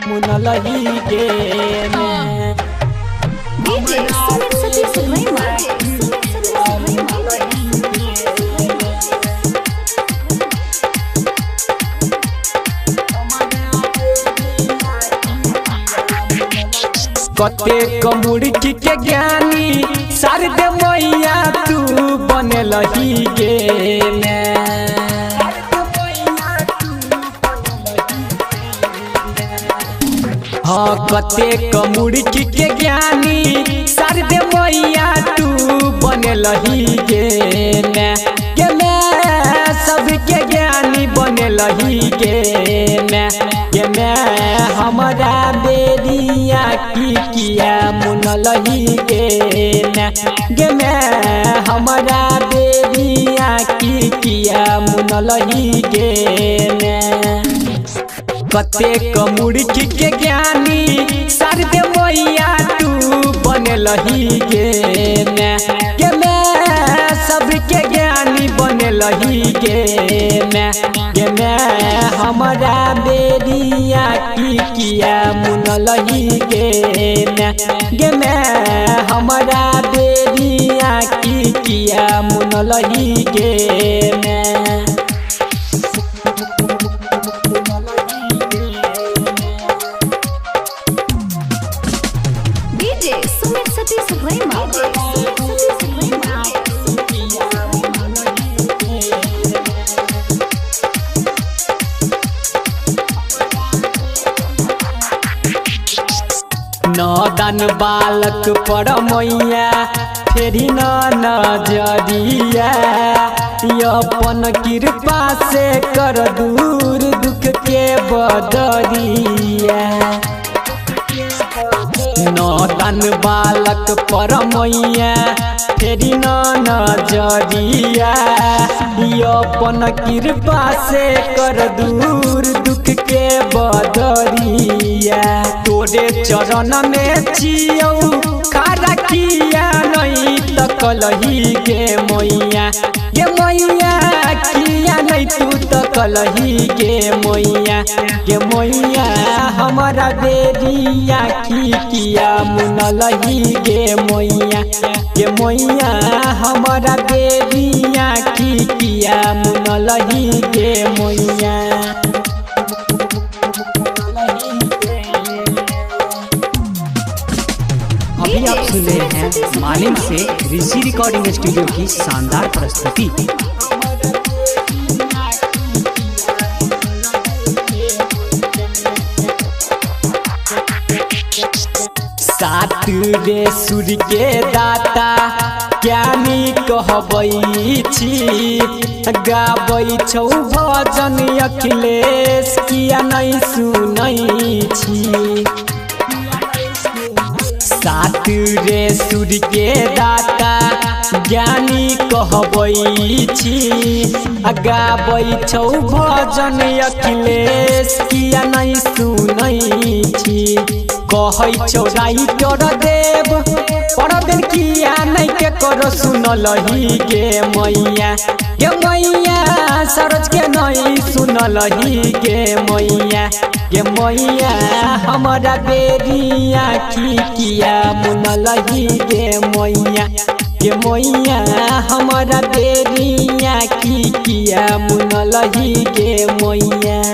मुनलही गे में DJ Sumit Satish Verma. कते कमुड़की के ज्ञानी शारदे मैया तू बनलही गे में। हाँ कते कमुड़की के ज्ञानी शारदे मैया तू बनलही गे में। सबके ज्ञानी बनलही गे में हमारा बेरिया की किया मुनलही गे में हमारा बेरिया की किया मुनलही गे में। कते कमुड़की के ज्ञानी शारदे मैया तू बनलही गे में सबके ज्ञानी बनलही गे में हमारा बेरिया की किया मुनलही गे में हमारा बेरिया की किया मुनलही गे में। DJ Sumit Satish Verma. नदान बालक पर मैया फेरी न नजरिया अपन कृपा से कर दूर दुख के बदरिया। नदान बालक पर मैया फेरी न नजरिया अपन कृपा से कर दूर दुख के बदरिया। तोरे चरण में छियौ खारा किया नहीं तकलही गे मैया किया नहीं तू तकलही गे मैया हमारा बेरिया की किया मुनलही गे मैया हमारा बेरिया की किया मुनलही गे मैया। अभी आप सुन रहे हैं मालिक से ऋषि रिकॉर्डिंग स्टूडियो की शानदार प्रस्तुति। सात रे सूर्य के दाता ज्ञानी कहबै छी गाबै छौ भजन अखिलेश किया नहीं सुनै छी। सात रे सूर्य के दाता ज्ञानी कहबै छी गाबै छौ भजन अखिलेश किया नहीं सुनै छी। कहै छौ राइटर देव पर दिन किया नहीं के करो सुनलही गे मैया सरोज के नहीं सुनलही गे मैया हमारा बेरिया की किया मुनलही गे मैया हमारा बेरिया की किया मुनलही गे मैया।